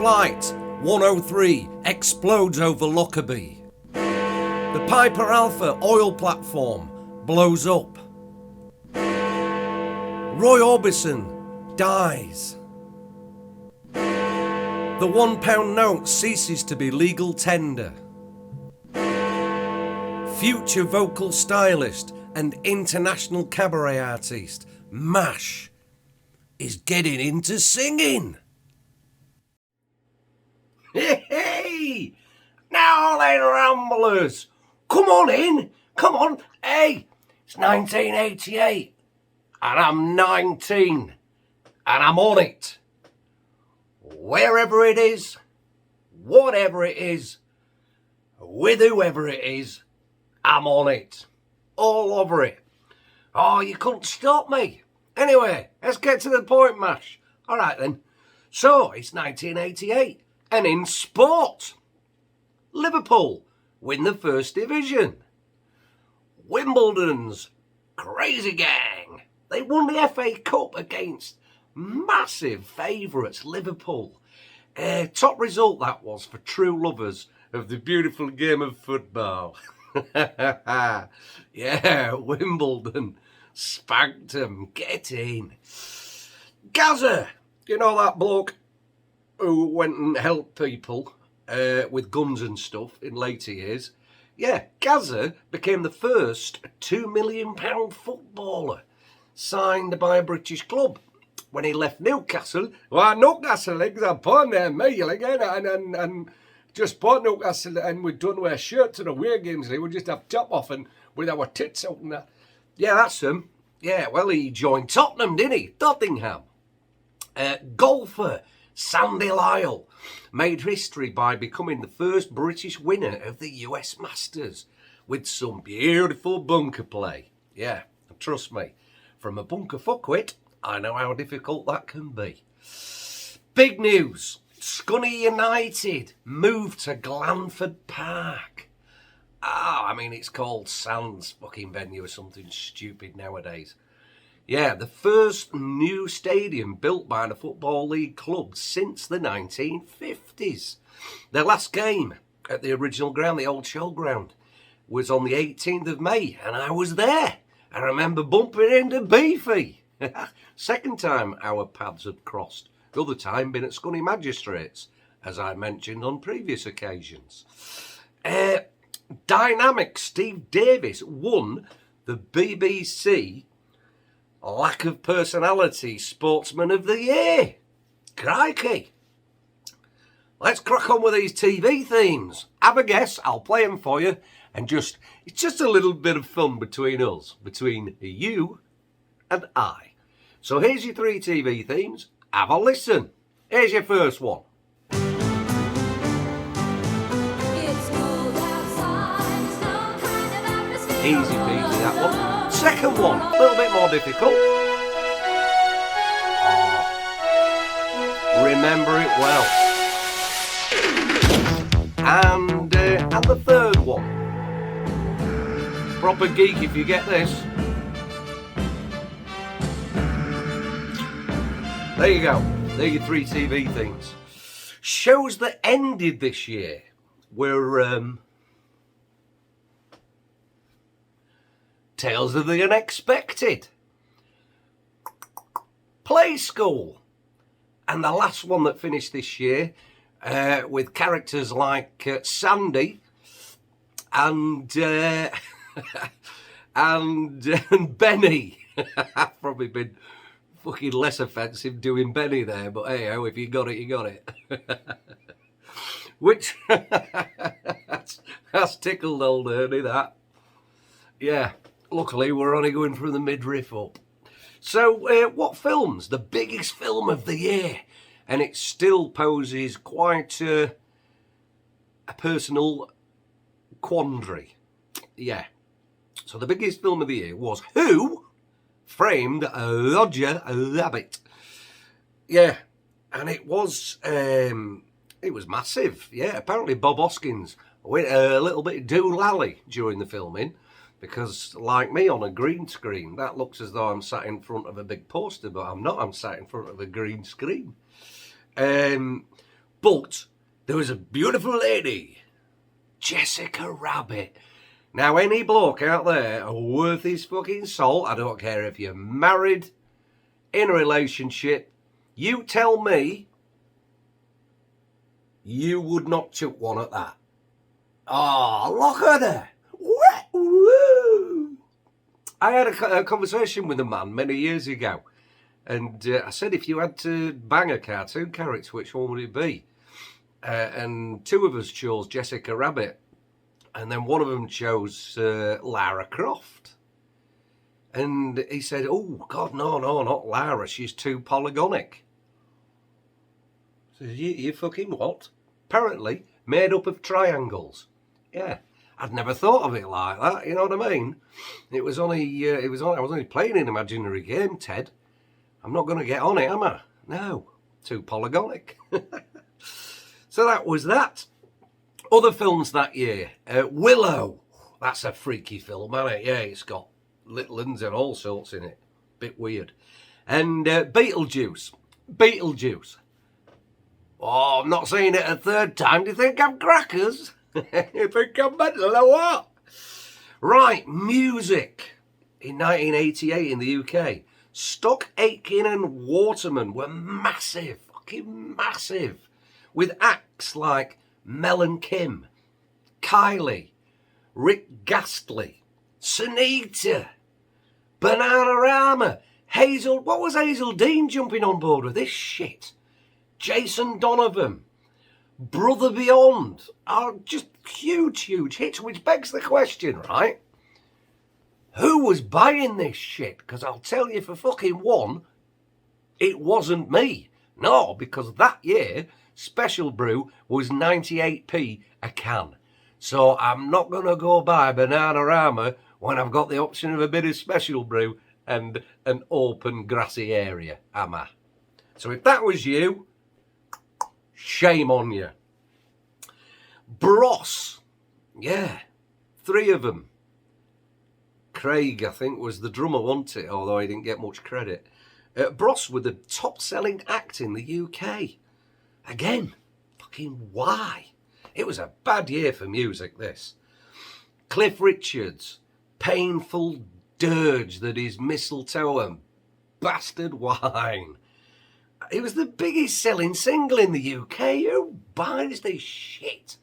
Flight 103 explodes over Lockerbie. The Piper Alpha oil platform blows up. Roy Orbison dies. The £1 note ceases to be legal tender. Future vocal stylist and international cabaret artist MASH is getting into singing. Hey! Now then, ramblers, come on in, come on. Hey, it's 1988 and I'm 19 and I'm on it. Wherever it is, whatever it is, with whoever it is, I'm on it. All over it. Oh, you couldn't stop me. Anyway, let's get to the point, Mash. All right then. So, it's 1988 and in sport, Liverpool win the First Division. Wimbledon's crazy gang, they won the FA Cup against massive favourites, Liverpool. Top result that was for true lovers of the beautiful game of football. Yeah, Wimbledon spanked them. Get in. Gaza, you know that bloke who went and helped people with guns and stuff in later years? Yeah, Gaza became the first £2 million footballer signed by a British club when he left Newcastle. Well, Newcastle, like, upon them, and just bought Newcastle, and we don't wear shirts at away games. We just have top off and with our tits out and that. Yeah, that's him. Yeah, well, he joined Tottenham, didn't he? Tottenham. Golfer Sandy Lyle made history by becoming the first British winner of the US Masters with some beautiful bunker play. Yeah, trust me, from a bunker fuckwit, I know how difficult that can be. Big news. Scunny United moved to Glanford Park. I mean, it's called Sands fucking venue or something stupid nowadays. Yeah, the first new stadium built by the Football League club since the 1950s. Their last game at the original ground, the old showground, was on the 18th of May, and I was there. I remember bumping into Beefy. Second time our paths had crossed. The other time been at Scunny Magistrates, as I mentioned on previous occasions. Dynamic Steve Davis won the BBC Lack of Personality Sportsman of the Year. Crikey. Let's crack on with these TV themes. Have a guess, I'll play them for you. And it's just a little bit of fun between us, between you and I. So here's your 3 TV themes. Have a listen. Here's your first one. Easy peasy, that one. Second one, a little bit more difficult. Remember it well. And the third one. Proper geek if you get this. There you go. There are your 3 TV themes. Shows that ended this year were Tales of the Unexpected, Play School, and the last one that finished this year with characters like Sandy and Benny. I've probably been fucking less offensive doing Benny there, but hey, oh, if you got it, you got it. Which that's tickled old Ernie, that. Yeah, luckily we're only going from the midriff up. So, what films? The biggest film of the year, and it still poses quite a personal quandary. Yeah. So the biggest film of the year was Who Framed Roger Rabbit. Yeah, and it was massive. Yeah, apparently Bob Hoskins went a little bit doolally during the filming, because like me on a green screen, that looks as though I'm sat in front of a big poster, but I'm not. I'm sat in front of a green screen. But there was a beautiful lady, Jessica Rabbit. Now, any bloke out there worth his fucking salt, I don't care if you're married, in a relationship, you tell me you would not chuck one at that. Oh, look at her. Woo. I had a conversation with a man many years ago, and I said, if you had to bang a cartoon character, which one would it be? And two of us chose Jessica Rabbit. And then one of them chose Lara Croft. And he said, oh, God, no, not Lara. She's too polygonic. So you fucking what? Apparently made up of triangles. Yeah, I'd never thought of it like that, you know what I mean? I was only playing an imaginary game, Ted. I'm not going to get on it, am I? No, too polygonic. So that was that. Other films that year, Willow. That's a freaky film, isn't it? Yeah, it's got little uns and all sorts in it. Bit weird. And Beetlejuice. Oh, I'm not saying it a third time. Do you think I'm crackers? You think I'm mental or what? Right, music. In 1988 in the UK, Stock Aitken and Waterman were massive, fucking massive, with acts like Mel and Kim, Kylie, Rick Ghastly, Sunita, Bananarama, Hazel. What was Hazel Dean jumping on board with this shit? Jason Donovan, Brother Beyond are just huge hits, which begs the question, right? Who was buying this shit? Because I'll tell you for fucking one, it wasn't me. No, because that year, Special Brew was 98p a can. So I'm not going to go buy Bananarama when I've got the option of a bit of Special Brew and an open grassy area, am I? So if that was you, shame on you. Bros. Yeah, 3 of them. Craig, I think, was the drummer, wasn't it? Although he didn't get much credit. Bros were the top-selling act in the UK. Again, fucking why? It was a bad year for music, this. Cliff Richards, Painful Dirge That Is Mistletoe and Bastard Wine. It was the biggest selling single in the UK. Who buys this shit?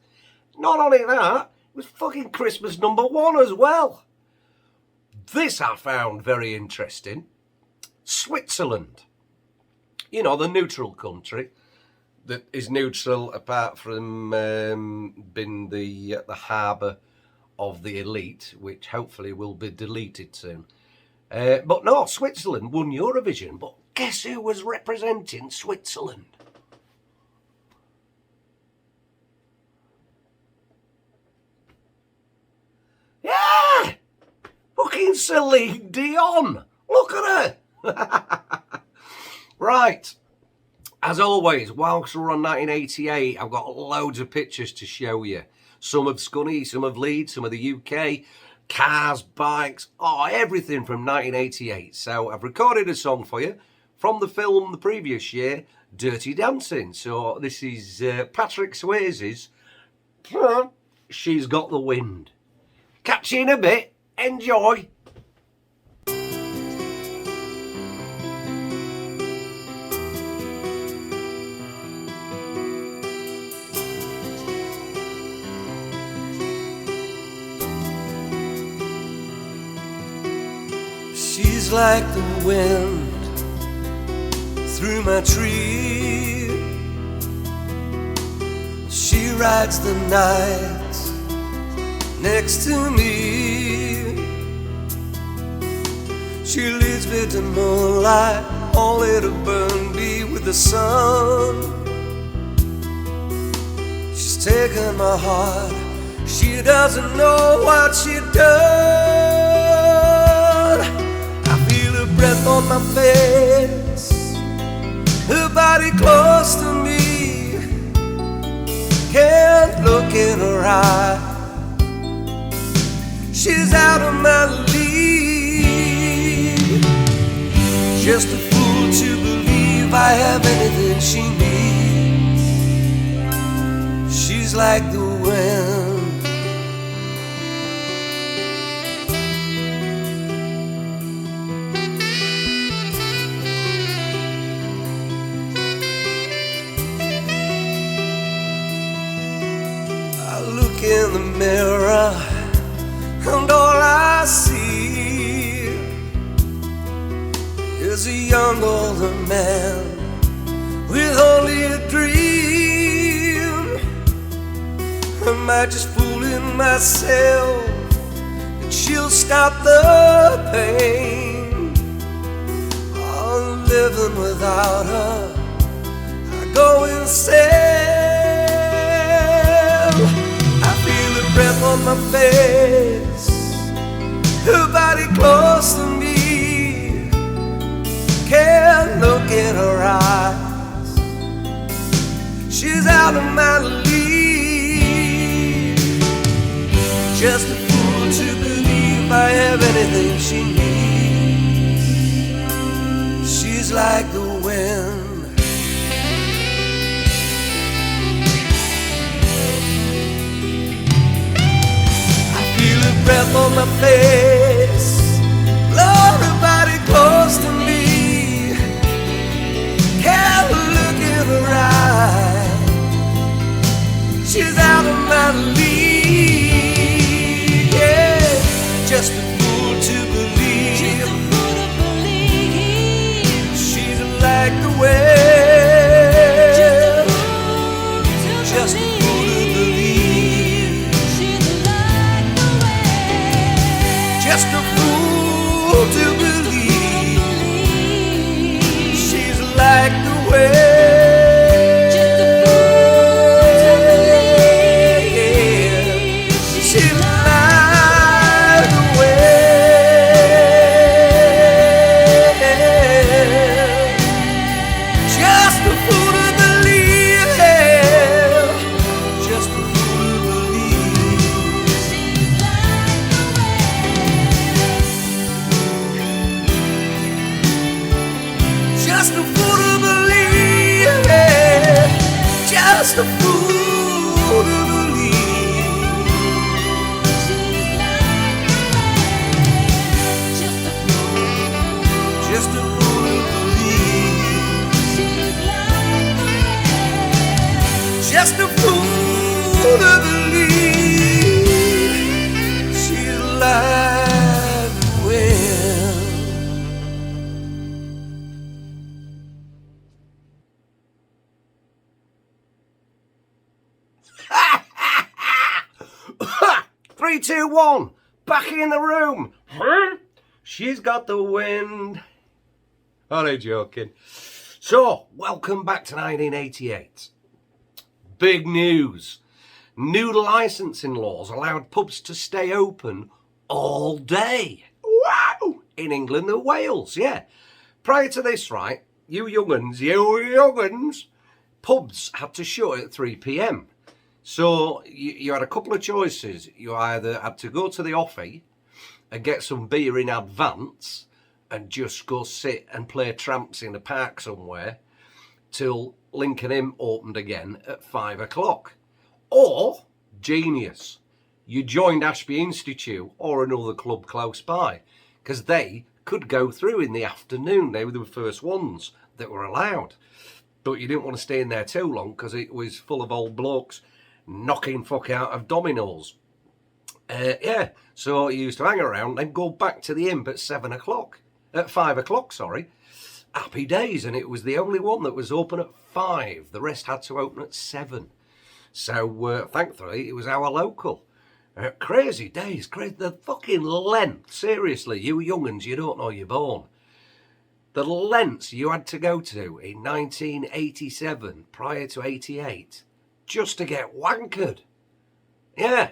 Not only that, it was fucking Christmas #1 as well. This I found very interesting. Switzerland. You know, the neutral country that is neutral apart from being the harbour of the elite, which hopefully will be deleted soon. But no, Switzerland won Eurovision, but guess who was representing Switzerland? Yeah! Fucking Celine Dion! Look at her! Right. As always, whilst we're on 1988, I've got loads of pictures to show you. Some of Scunny, some of Leeds, some of the UK, cars, bikes, everything from 1988. So I've recorded a song for you from the film the previous year, Dirty Dancing. So this is Patrick Swayze's She's Got the Wind. Catch you in a bit. Enjoy. She's like the wind through my tree. She rides the night next to me. She leads me to moonlight, only to burn me with the sun. She's taken my heart, she doesn't know what she done. Breath on my face, her body close to me. Can't look in her eye, she's out of my league. Just a fool to believe I have anything she needs. She's like the wind. I look in the mirror and all I see is a young older man with only a dream. Am I just fooling myself that she'll stop the pain? Oh, living without her, I go insane. I feel her breath on my face, her body close to me. Can't look in her eyes, she's out of my league. Just a fool to believe I have anything she needs. She's like the wind. Breath on my face, blow her body close to me. Can't look in her eyes, she's out of my league. Yeah, just a fool to believe, she's like the wind. Just a fool to believe, just a fool to believe, she's like the wind. Just a fool to believe, she's like the wind. Just a fool to believe, just a fool to believe. Just a fool to believe, just a fool to believe. Just a fool to believe. Just a fool to believe. She's like the wind. 3, 2, 1. Back in the room. She's got the wind. Only joking. So, welcome back to 1988. Big news. New licensing laws allowed pubs to stay open all day. Wow! In England and Wales, yeah. Prior to this, right, you young'uns, pubs had to shut at 3 p.m. So you had a couple of choices. You either had to go to the offie and get some beer in advance and just go sit and play tramps in the park somewhere till Lincoln Inn opened again at 5 o'clock. Or, genius, you joined Ashby Institute or another club close by, because they could go through in the afternoon. They were the first ones that were allowed. But you didn't want to stay in there too long because it was full of old blokes knocking fuck out of dominoes. Yeah, so you used to hang around and go back to the imp at 7 o'clock. At 5 o'clock, sorry. Happy days, and it was the only one that was open at 5. The rest had to open at 7. So, thankfully, it was our local. Crazy days, crazy. The fucking length, seriously, you young'uns, you don't know you're born. The lengths you had to go to in 1987, prior to 88, just to get wankered. Yeah.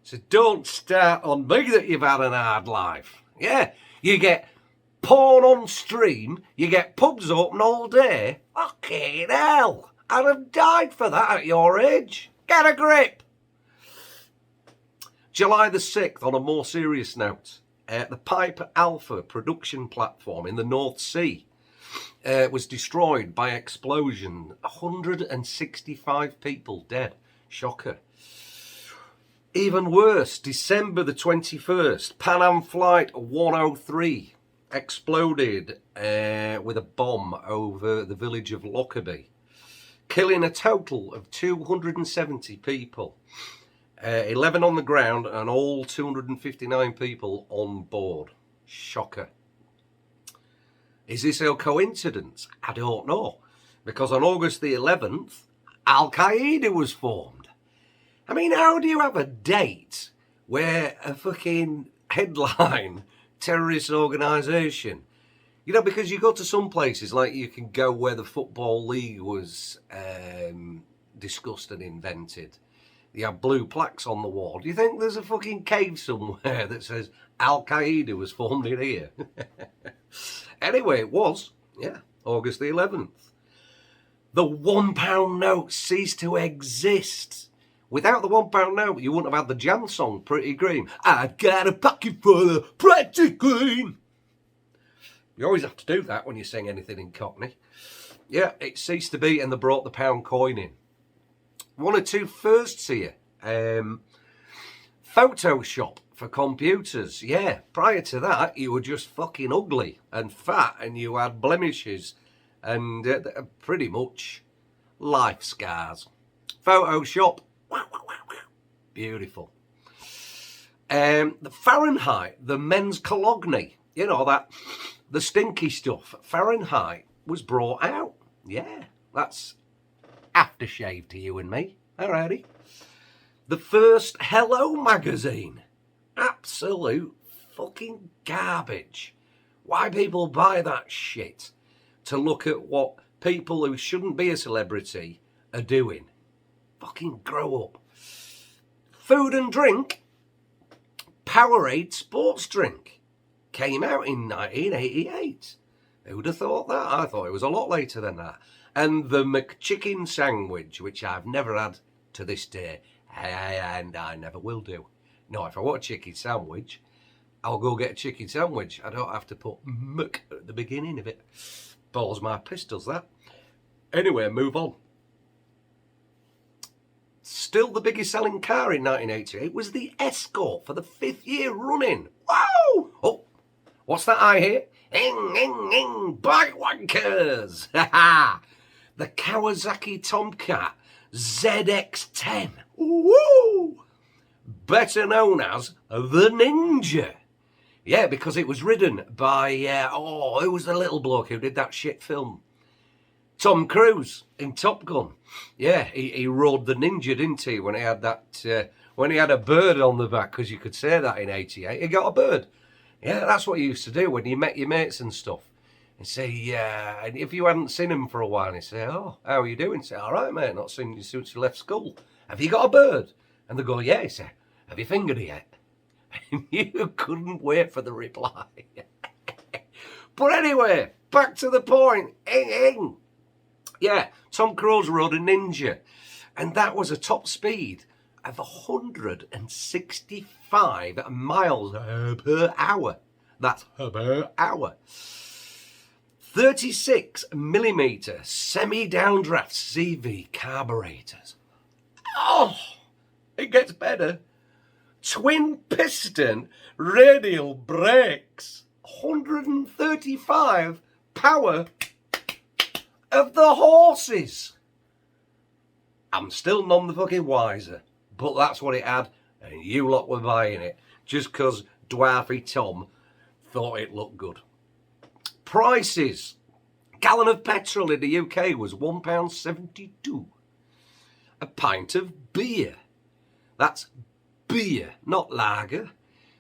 So don't start on me that you've had an hard life. Yeah, you get porn on stream, you get pubs open all day. Fucking hell, I'd have died for that at your age. Get a grip. July the 6th, on a more serious note, the Piper Alpha production platform in the North Sea was destroyed by explosion. 165 people dead. Shocker. Even worse, December the 21st, Pan Am Flight 103 exploded with a bomb over the village of Lockerbie, killing a total of 270 people. 11 on the ground and all 259 people on board. Shocker. Is this a coincidence? I don't know. Because on August the 11th, Al-Qaeda was formed. I mean, how do you have a date where a fucking headline terrorist organisation? You know, because you go to some places, like you can go where the Football League was discussed and invented. You have blue plaques on the wall. Do you think there's a fucking cave somewhere that says Al-Qaeda was formed in here? Anyway, it was, August the 11th. The £1 note ceased to exist. Without the £1 note, you wouldn't have had the Jam song, Pretty Green. I got a pocket full of Pretty Green. You always have to do that when you sing anything in Cockney. Yeah, it ceased to be, and they brought the pound coin in. One or two firsts here. Photoshop for computers. Yeah, prior to that, you were just fucking ugly and fat, and you had blemishes and pretty much life scars. Photoshop. Beautiful. The Fahrenheit, the men's cologne, you know, that, the stinky stuff. Fahrenheit was brought out. Yeah, that's aftershave to you and me. Alrighty. The first Hello magazine. Absolute fucking garbage. Why people buy that shit? To look at what people who shouldn't be a celebrity are doing. Fucking grow up. Food and drink. Powerade sports drink. Came out in 1988. Who'd have thought that? I thought it was a lot later than that. And the McChicken sandwich, which I've never had to this day, and I never will do. No, if I want a chicken sandwich, I'll go get a chicken sandwich. I don't have to put Mc at the beginning of it. Balls my pistols, that. Anyway, move on. Still the biggest selling car in 1988 was the Escort for the 5th year running. Wow! Oh, what's that I hear? Bike wankers! Ha ha! The Kawasaki Tomcat ZX-10. Woo! Better known as the Ninja. Yeah, because it was ridden by, who was the little bloke who did that shit film? Tom Cruise in Top Gun. Yeah, he rode the Ninja, didn't he, when he had that, when he had a bird on the back, because you could say that in 88. He got a bird. Yeah, that's what you used to do when you met your mates and stuff. And say, and if you hadn't seen him for a while, he'd say, oh, how are you doing? Say, all right, mate, not seen you since you left school. Have you got a bird? And they go, yeah. He say, have you fingered it yet? And you couldn't wait for the reply. But anyway, back to the point. Yeah, Tom Cruise rode a Ninja. And that was a top speed of 165 miles per hour. That's per hour. 36mm semi-downdraft CV carburetors. Oh, it gets better. Twin piston radial brakes. 135 power of the horses. I'm still none the fucking wiser, but that's what it had, and you lot were buying it just because Dwarfy Tom thought it looked good. Prices. Gallon of petrol in the UK was £1.72. A pint of beer, that's beer, not lager,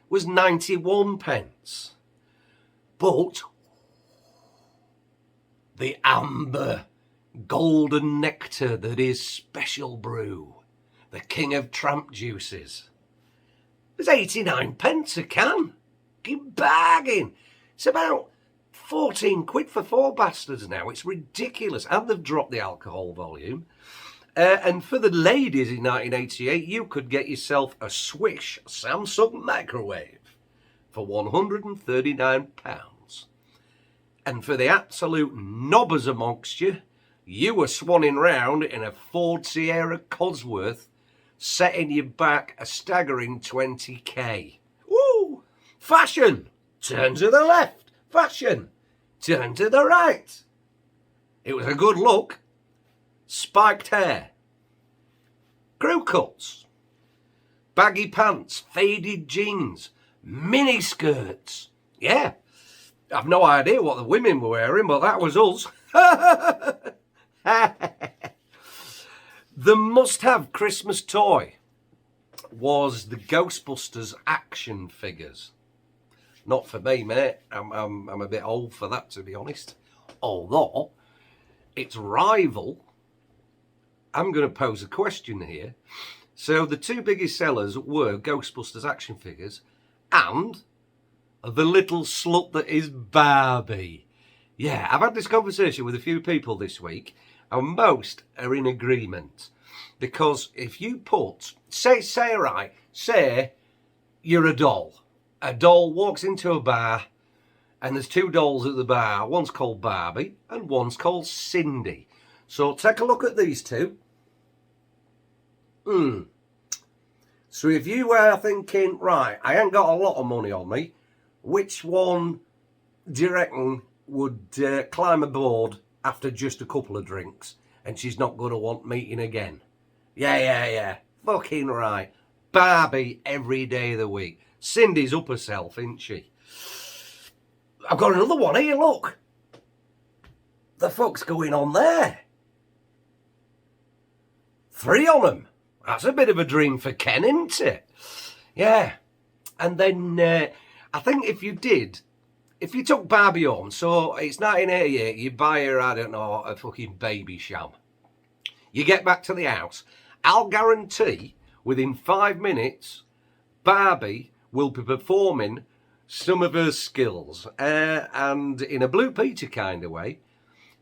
was 91 pence. But the amber golden nectar that is Special Brew, the king of tramp juices, was 89 pence a can. Bargain. It's about 14 quid for 4 bastards now. It's ridiculous. And they've dropped the alcohol volume. And for the ladies in 1988, you could get yourself a Swish Samsung microwave for £139. And for the absolute knobbers amongst you, you were swanning round in a Ford Sierra Cosworth, setting you back a staggering 20k. Woo! Fashion! Turn to the left. Fashion! Turn to the right. It was a good look. Spiked hair. Crew cuts. Baggy pants. Faded jeans. Mini skirts. Yeah. I've no idea what the women were wearing, but that was us. The must-have Christmas toy was the Ghostbusters action figures. Not for me, mate. I'm a bit old for that, to be honest. Although, its rival, I'm going to pose a question here. So the two biggest sellers were Ghostbusters action figures and the little slut that is Barbie. Yeah, I've had this conversation with a few people this week, and most are in agreement. Because if you put, say you're a doll. A doll walks into a bar, and there's two dolls at the bar. One's called Barbie, and one's called Cindy. So take a look at these two. So if you were thinking, right, I ain't got a lot of money on me, which one do you reckon would climb aboard after just a couple of drinks and she's not going to want meeting again? Yeah. Fucking right. Barbie every day of the week. Cindy's up herself, isn't she? I've got another one here, look. The fuck's going on there? 3 on them. That's a bit of a dream for Ken, isn't it? Yeah. And then I think if you took Barbie home, so it's 1988, you buy her, I don't know, a fucking baby sham. You get back to the house, I'll guarantee within 5 minutes, Barbie will be performing some of her skills. And in a Blue Peter kind of way,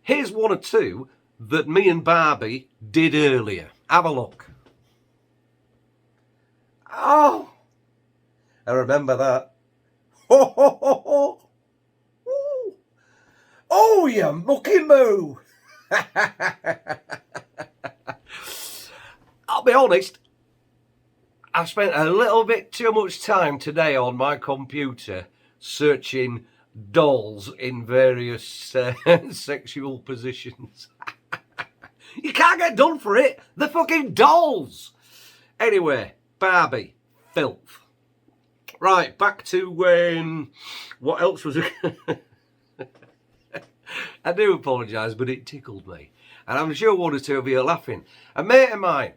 here's 1 or 2 that me and Barbie did earlier. Have a look. Oh, I remember that. Ho, ho, ho, ho. Ooh. Oh, you mucky moo. I'll be honest, I've spent a little bit too much time today on my computer searching dolls in various sexual positions. You can't get done for it. They're fucking dolls. Anyway, Barbie, filth. Right, back to what else was it? I do apologise, but it tickled me. And I'm sure 1 or 2 of you are laughing. A mate of mine,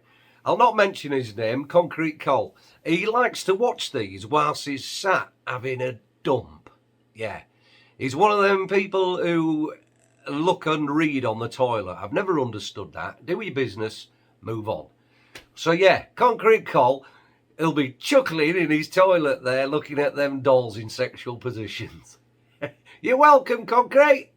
I'll not mention his name, Concrete Cole. He likes to watch these whilst he's sat having a dump. Yeah. He's one of them people who look and read on the toilet. I've never understood that. Do your business, move on. So yeah, Concrete Cole, he'll be chuckling in his toilet there looking at them dolls in sexual positions. You're welcome, Concrete.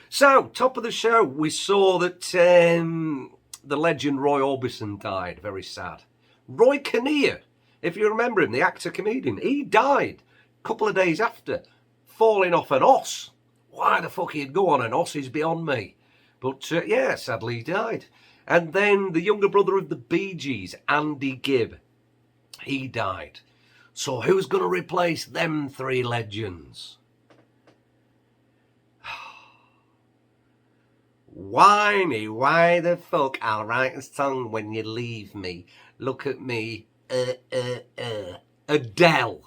So, top of the show, we saw that the legend Roy Orbison died. Very sad. Roy Kinnear, if you remember him, the actor-comedian, he died a couple of days after falling off an oss. Why the fuck he'd go on an oss is beyond me. But yeah, sadly he died. And then the younger brother of the Bee Gees, Andy Gibb, he died. So who's going to replace them 3 legends? Whiny, why the fuck I'll write a song when you leave me. Look at me, Adele.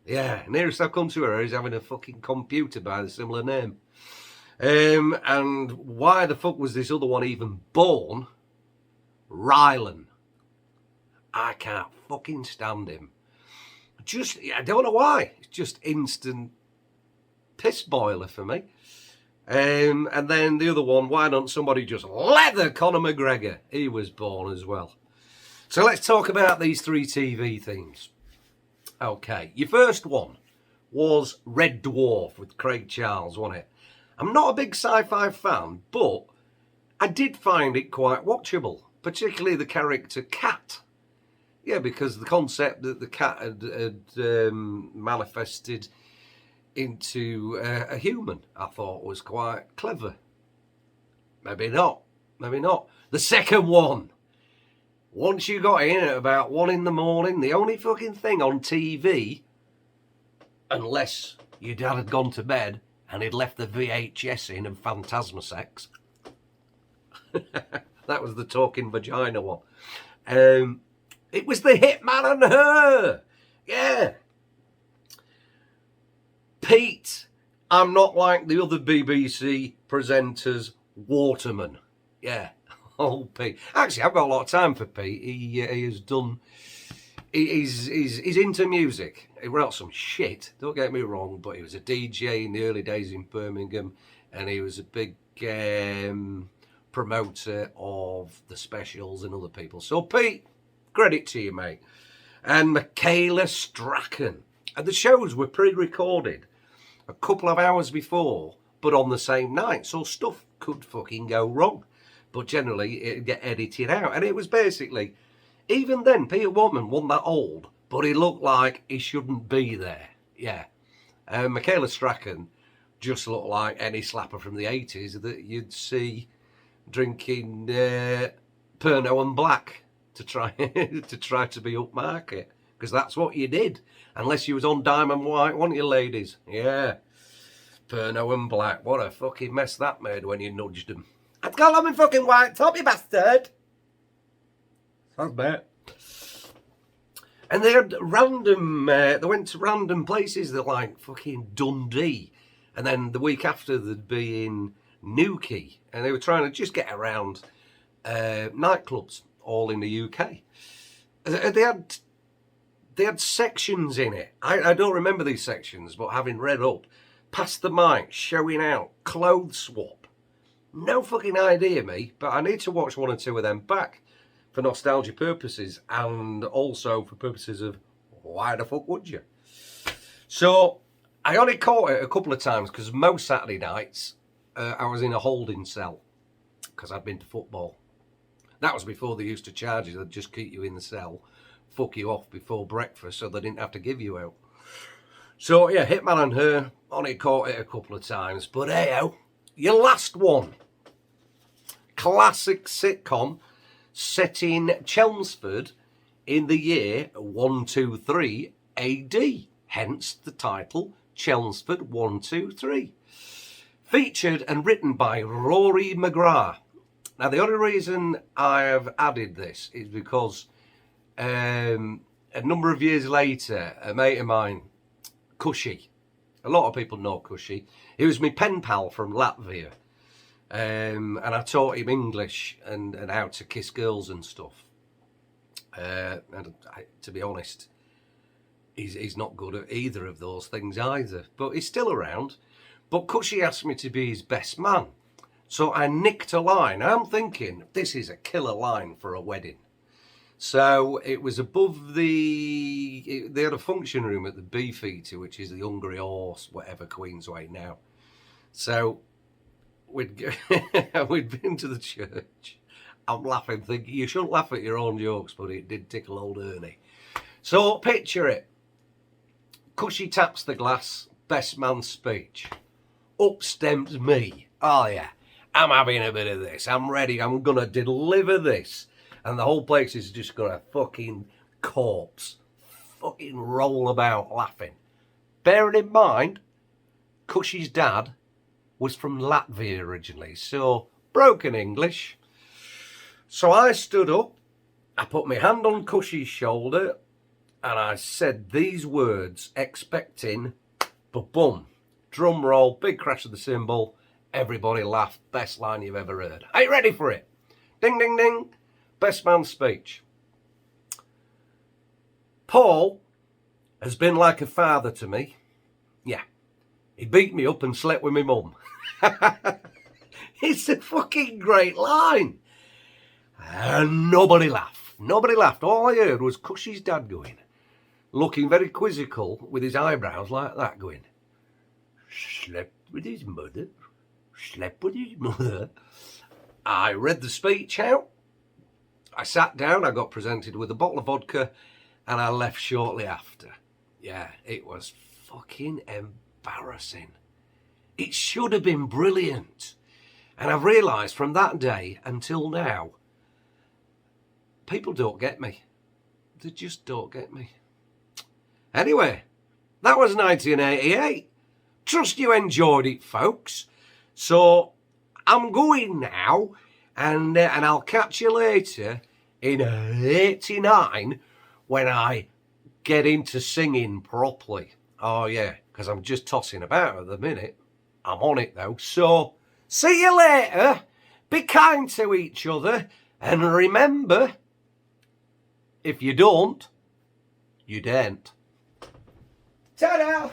Yeah, nearest I've come to her is having a fucking computer by the similar name. And why the fuck was this other one even born? Rylan. I can't fucking stand him. I don't know why. It's just instant piss boiler for me. And then the other one, why don't somebody just leather Conor McGregor? He was born as well. So let's talk about these 3 TV things. Okay, your first one was Red Dwarf with Craig Charles, wasn't it? I'm not a big sci-fi fan, but I did find it quite watchable, particularly the character Cat. Yeah, because the concept that the cat had manifested into a human, I thought was quite clever. Maybe not. Maybe not. The second one. Once you got in at about 1 a.m, the only fucking thing on TV, unless your dad had gone to bed and he'd left the VHS in of Phantasmasex. That was the talking vagina one. It was The Hitman and Her. Yeah. Pete, I'm not like the other BBC presenters, Waterman. Yeah. Oh, Pete. Actually, I've got a lot of time for Pete. He has done... He's into music. He wrote some shit, don't get me wrong, but he was a DJ in the early days in Birmingham, and he was a big promoter of the Specials and other people. So, Pete, credit to you, mate. And Michaela Strachan. And the shows were pre-recorded a couple of hours before, but on the same night, so stuff could fucking go wrong. But generally, it'd get edited out. And it was basically, even then, Peter Waterman wasn't that old, but he looked like he shouldn't be there. Yeah. Michaela Strachan just looked like any slapper from the 80s that you'd see drinking Pernod and Black to try to be upmarket. Because that's what you did. Unless you was on Diamond White, weren't you, ladies? Yeah. Pernod and Black. What a fucking mess that made when you nudged them. I'd call on my fucking white top, you bastard. Sounds bad. And they had random, they went to random places that like fucking Dundee. And then the week after they'd be in Newquay. And they were trying to just get around nightclubs all in the UK. They had sections in it. I don't remember these sections, but having read up, Pass the Mic, Showing Out, Clothes Swap. No fucking idea, me, but I need to watch 1 or 2 of them back for nostalgia purposes and also for purposes of why the fuck would you? So I only caught it a couple of times because most Saturday nights I was in a holding cell because I'd been to football. That was before they used to charge you. They'd just keep you in the cell, fuck you off before breakfast so they didn't have to give you out. So yeah, Hitman and Her, only caught it a couple of times. But hey-o, your last one. Classic sitcom set in Chelmsford in the year 123 AD. Hence the title, Chelmsford 123. Featured and written by Rory McGrath. Now the only reason I have added this is because a number of years later, a mate of mine, Cushy, a lot of people know Cushy, he was my pen pal from Latvia. And I taught him English and how to kiss girls and stuff. To be honest, he's not good at either of those things either. But he's still around. But Cushy asked me to be his best man. So I nicked a line. I'm thinking, this is a killer line for a wedding. So it was above they had a function room at the Beefeater, which is the Hungry Horse, whatever, Queensway now. So we'd been to the church. I'm laughing, thinking, you shouldn't laugh at your own jokes, but it did tickle old Ernie. So picture it. Cushy taps the glass, best man speech. Up stems me. Oh yeah, I'm having a bit of this. I'm ready. I'm going to deliver this. And the whole place is just going to fucking corpse. Fucking roll about laughing. Bearing in mind, Cushy's dad was from Latvia originally, so broken English. So I stood up, I put my hand on Cushy's shoulder, and I said these words, expecting, ba-boom, drum roll, big crash of the cymbal, everybody laughed, best line you've ever heard. Are you ready for it? Ding, ding, ding, best man speech. Paul has been like a father to me. Yeah, he beat me up and slept with my mum. It's a fucking great line. And nobody laughed. Nobody laughed. All I heard was Cushy's dad going, looking very quizzical with his eyebrows like that, going, slept with his mother, slept with his mother. I read the speech out. I sat down, I got presented with a bottle of vodka, and I left shortly after. Yeah, it was fucking embarrassing. It should have been brilliant. And I've realised from that day until now, people don't get me. They just don't get me. Anyway, that was 1988. Trust you enjoyed it, folks. So I'm going now, and I'll catch you later in 89 when I get into singing properly. Oh yeah, because I'm just tossing about at the minute. I'm on it though. So see you later. Be kind to each other, and remember, if you don't, you daren't. Ta-da!